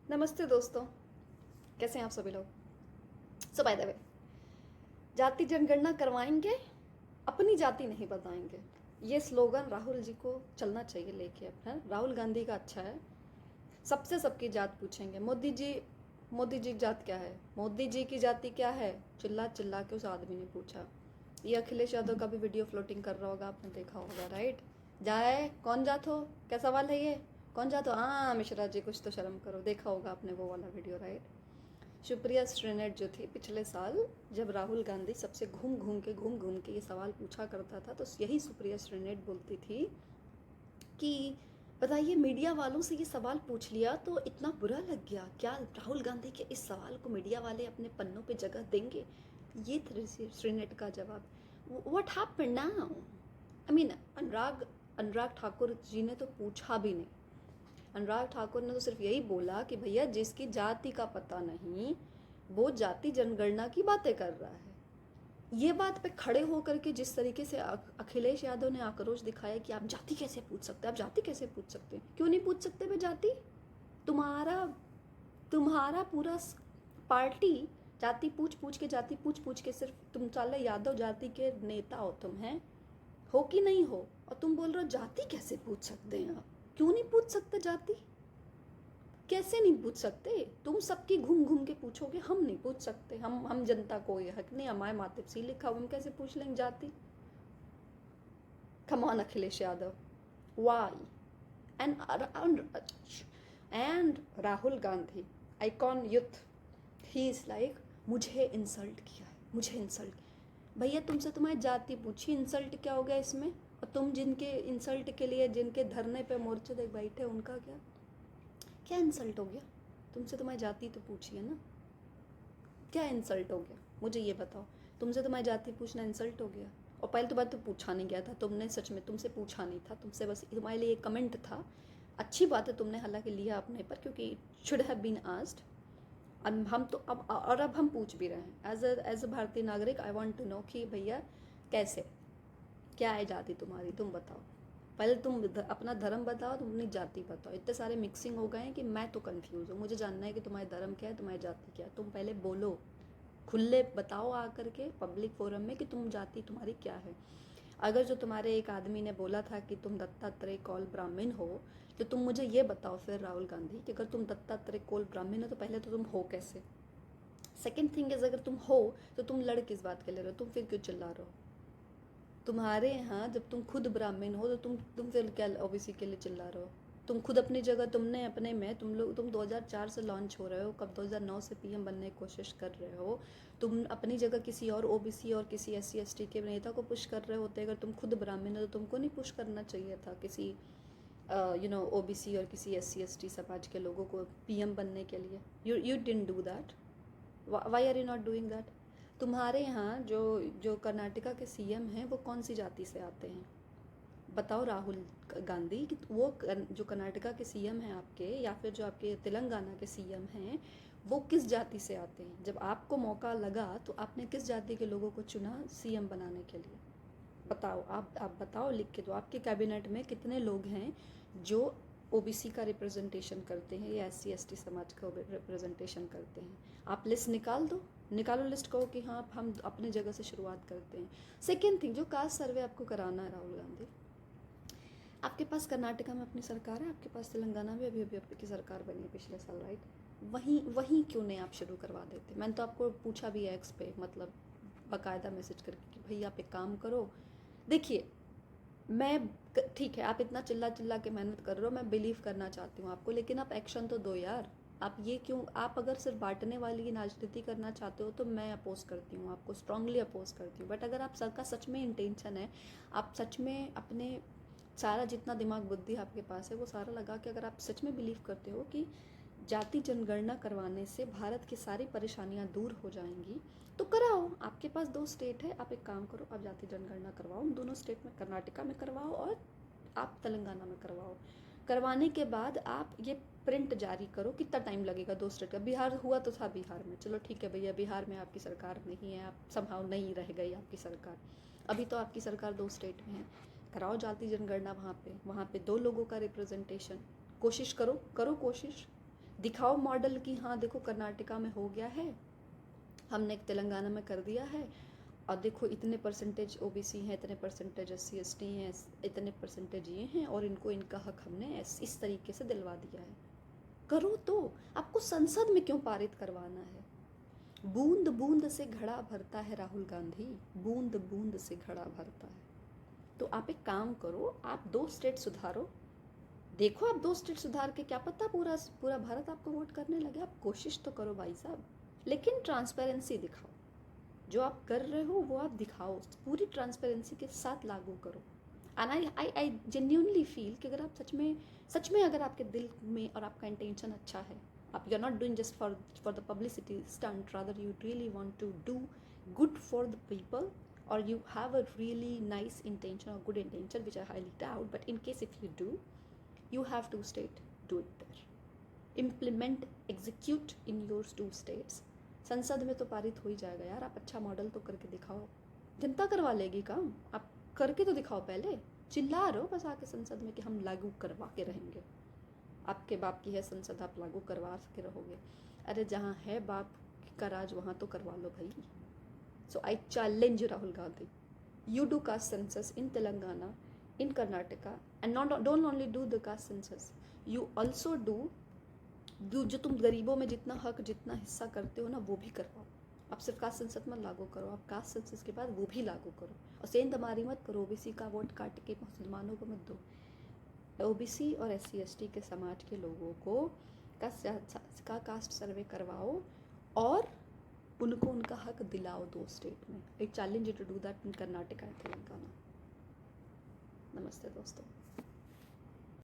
नमस्ते दोस्तों, कैसे हैं आप सभी लोग। सो बाय द वे, जाति जनगणना करवाएंगे, अपनी जाति नहीं बताएंगे। ये स्लोगन राहुल जी को चलना चाहिए लेके अपना। राहुल गांधी का अच्छा है। सबसे सबकी जात पूछेंगे। मोदी जी की जात क्या है, मोदी जी की जाति क्या है, चिल्ला चिल्ला के उस आदमी ने पूछा। ये अखिलेश यादव का भी वीडियो फ्लोटिंग कर रहा होगा, आपने देखा होगा, राइट। जाए कौन जात हो, क्या सवाल है ये, कौन जात हो। हाँ मिश्रा जी, कुछ तो शर्म करो। देखा होगा आपने वो वाला वीडियो, राइट। सुप्रिया श्रीनेट जो थी पिछले साल, जब राहुल गांधी सबसे घूम घूम के ये सवाल पूछा करता था, तो यही सुप्रिया श्रीनेट बोलती थी कि बताइए, मीडिया वालों से ये सवाल पूछ लिया तो इतना बुरा लग गया, क्या राहुल गांधी के इस सवाल को मीडिया वाले अपने पन्नों पे जगह देंगे। ये था श्रीनेट का जवाब। What happened now. I mean, Anurag Thakur ji ने तो पूछा भी नहीं। अनुराग ठाकुर ने तो सिर्फ यही बोला कि भैया, जिसकी जाति का पता नहीं वो जाति जनगणना की बातें कर रहा है। ये बात पे खड़े होकर के जिस तरीके से अखिलेश यादव ने आक्रोश दिखाया कि आप जाति कैसे पूछ सकते हैं, आप जाति कैसे पूछ सकते हैं, क्यों नहीं पूछ सकते भाई जाति। तुम्हारा तुम्हारा पूरा पार्टी जाति पूछ पूछ के, जाति पूछ पूछ के, सिर्फ तुम साले यादव जाति के नेता हो, तुम हैं, हो कि नहीं हो, और तुम बोल रहे हो जाति कैसे पूछ सकते हैं। आप क्यों नहीं पूछ सकते जाति, कैसे नहीं पूछ सकते। तुम सबकी घूम घूम के पूछोगे, हम नहीं पूछ सकते। हम जनता को ये हक नहीं, हमारे माथे पे लिखा हुआ, हम कैसे पूछ लेंगे जाति। Come on Akhilesh Yadav, why. And Rahul Gandhi, icon youth, he is like, मुझे इंसल्ट किया है, मुझे इंसल्ट। भैया तुमसे तुम्हारी जाति पूछी, इंसल्ट क्या हो गया इसमें। और तुम जिनके इंसल्ट के लिए, जिनके धरने पे मोर्चे तक बैठे, उनका क्या क्या इंसल्ट हो गया। तुमसे तुम्हारी जाति तो पूछी है ना, क्या इंसल्ट हो गया, मुझे ये बताओ। तुमसे तुम्हारी जाति पूछना इंसल्ट हो गया। और पहले तो बात तो पूछा नहीं गया था, तुमने सच में, तुमसे पूछा नहीं था, तुमसे बस तुम्हारे लिए एक कमेंट था। अच्छी बात है, तुमने हालांकि लिया अपने पर, क्योंकि शुड हैव बीन आस्क्ड। अब हम तो अब हम पूछ भी रहे हैं एज अ भारतीय नागरिक। आई वांट टू नो कि भैया कैसे, क्या है जाति तुम्हारी, तुम बताओ। पहले तुम अपना धर्म बताओ, तुम अपनी जाति बताओ। इतने सारे मिक्सिंग हो गए हैं कि मैं तो कंफ्यूज हूँ। मुझे जानना है कि तुम्हारा धर्म क्या है, तुम्हारी जाति क्या है। तुम पहले बोलो, खुले बताओ आकर के पब्लिक फोरम में कि तुम जाति तुम्हारी क्या है। अगर जो तुम्हारे एक आदमी ने बोला था कि तुम दत्तात्रेय कौल ब्राह्मण हो, तो तुम मुझे ये बताओ फिर राहुल गांधी कि अगर तुम दत्तात्रेय कौल ब्राह्मण हो तो पहले तो तुम हो कैसे। सेकेंड थिंग इज, अगर तुम हो तो तुम लड़ किस बात के ले रहे हो, तुम फिर क्यों चिल्ला रहे हो। तुम्हारे यहाँ जब तुम खुद ब्राह्मण हो तो तुम फिर क्या ओबीसी के लिए चिल्ला रहे हो। तुम खुद अपनी जगह, तुमने अपने में, तुम 2004 से लॉन्च हो रहे हो, कब 2009 से पीएम बनने की कोशिश कर रहे हो। तुम अपनी जगह किसी और ओबीसी और किसी एससी एसटी के नेता को पुश कर रहे होते। अगर तुम खुद ब्राह्मण हो तो तुमको नहीं पुश करना चाहिए था किसी ओबीसी और किसी एससी एसटी समाज के लोगों को पीएम बनने के लिए। You didn't do that. Why are you not doing that. तुम्हारे यहाँ जो जो कर्नाटका के सीएम हैं वो कौन सी जाति से आते हैं, बताओ राहुल गांधी। कि वो जो कर्नाटका के सीएम हैं आपके, या फिर जो आपके तेलंगाना के सीएम हैं, वो किस जाति से आते हैं। जब आपको मौका लगा तो आपने किस जाति के लोगों को चुना सीएम बनाने के लिए, बताओ। आप बताओ, लिख के दो। आपके कैबिनेट में कितने लोग हैं जो ओबीसी का रिप्रेजेंटेशन करते हैं या एससी एसटी समाज का रिप्रेजेंटेशन करते हैं। आप लिस्ट निकाल दो, निकालो लिस्ट, कहो कि हाँ हम अपने जगह से शुरुआत करते हैं। सेकेंड थिंग, जो कास्ट सर्वे आपको कराना है राहुल गांधी, आपके पास कर्नाटका में अपनी सरकार है, आपके पास तेलंगाना में अभी अभी आपकी सरकार बनी है पिछले साल, राइट। वहीं वहीं क्यों नहीं आप शुरू करवा देते। मैंने तो आपको पूछा भी है एक्स पे, मतलब बाकायदा मैसेज करके कि भैया आप एक काम करो। देखिए, मैं, ठीक है आप इतना चिल्ला चिल्ला के मेहनत कर रहे हो, मैं बिलीव करना चाहती हूँ आपको, लेकिन आप एक्शन तो दो यार। आप ये क्यों, आप अगर सिर्फ बांटने वाली राजनीति करना चाहते हो तो मैं अपोज करती हूँ, आपको स्ट्रांगली अपोज करती हूँ। बट अगर आप सबका सच में इंटेंशन है, आप सच में अपने सारा जितना दिमाग बुद्धि आपके पास है वो सारा लगा के, अगर आप सच में बिलीव करते हो कि जाति जनगणना करवाने से भारत की सारी परेशानियां दूर हो जाएंगी, तो कराओ। आपके पास 2 स्टेट है, आप एक काम करो, आप जाति जनगणना करवाओ दोनों स्टेट में, कर्नाटका में करवाओ और आप तेलंगाना में करवाओ। करवाने के बाद आप ये प्रिंट जारी करो। कितना टाइम लगेगा 2 स्टेट का। बिहार हुआ तो था बिहार में, चलो ठीक है भैया, बिहार में आपकी सरकार नहीं है, आप संभाव नहीं रह गई आपकी सरकार। अभी तो आपकी सरकार 2 स्टेट में है, कराओ जाति जनगणना वहाँ पे 2 लोगों का रिप्रेजेंटेशन। कोशिश करो, करो कोशिश। दिखाओ मॉडल कि हाँ देखो कर्नाटका में हो गया है, हमने तेलंगाना में कर दिया है, और देखो इतने परसेंटेज ओबीसी हैं, इतने परसेंटेज SC ST हैं, इतने परसेंटेज ये हैं, और इनको इनका हक हमने इस तरीके से दिलवा दिया है। करो तो, आपको संसद में क्यों पारित करवाना है? बूंद बूंद से घड़ा भरता है राहुल गांधी, बूंद बूंद से घड़ा भरता है। तो आप एक काम करो, आप 2 स्टेट सुधारो, देखो आप 2 स्टेट सुधार के क्या पता पूरा पूरा भारत आपको वोट करने लगे। आप कोशिश तो करो भाई साहब, लेकिन ट्रांसपेरेंसी दिखाओ, जो आप कर रहे हो वो आप दिखाओ, पूरी ट्रांसपेरेंसी के साथ लागू करो। एंड आई जेन्यूनली फील कि अगर आप सच में अगर आपके दिल में और आपका इंटेंशन अच्छा है, आप you are not doing just for the publicity stunt, rather you really want to do good for the people, or you have a really nice intention or good intention, which I highly doubt, but in case if you do, you have 2 states, do it there, implement, execute in your 2 states। संसद में तो पारित हो ही जाएगा यार, आप अच्छा model तो करके दिखाओ, जनता करवा लेगी काम, आप करके तो दिखाओ। पहले चिल्ला रहे हो बस आके संसद में कि हम लागू करवा के रहेंगे, आपके बाप की है संसद, आप लागू करवा के रहोगे। अरे जहाँ है बाप का राज वहाँ तो करवा लो भाई। So I challenge you, Rahul Gandhi. You do caste census in Telangana, in Karnataka, and don't only do the caste census. You also do जो तुम गरीबों में जितना हक जितना हिस्सा करते हो ना, वो भी करवाओ। आप सिर्फ कास्ट सेंसस मत लागू करो, आप कास्ट सेंसस के बाद वो भी लागू करो। और सेंध हमारी मत करो, ओबीसी का वोट काट के मुसलमानों को मत दो। ओबीसी और SC ST के समाज के लोगों को का कास्ट सर्वे करवाओ और उनको उनका हक दिलाओ 2 स्टेट में। I challenge you to do that in Karnataka and Telangana. नमस्ते दोस्तों।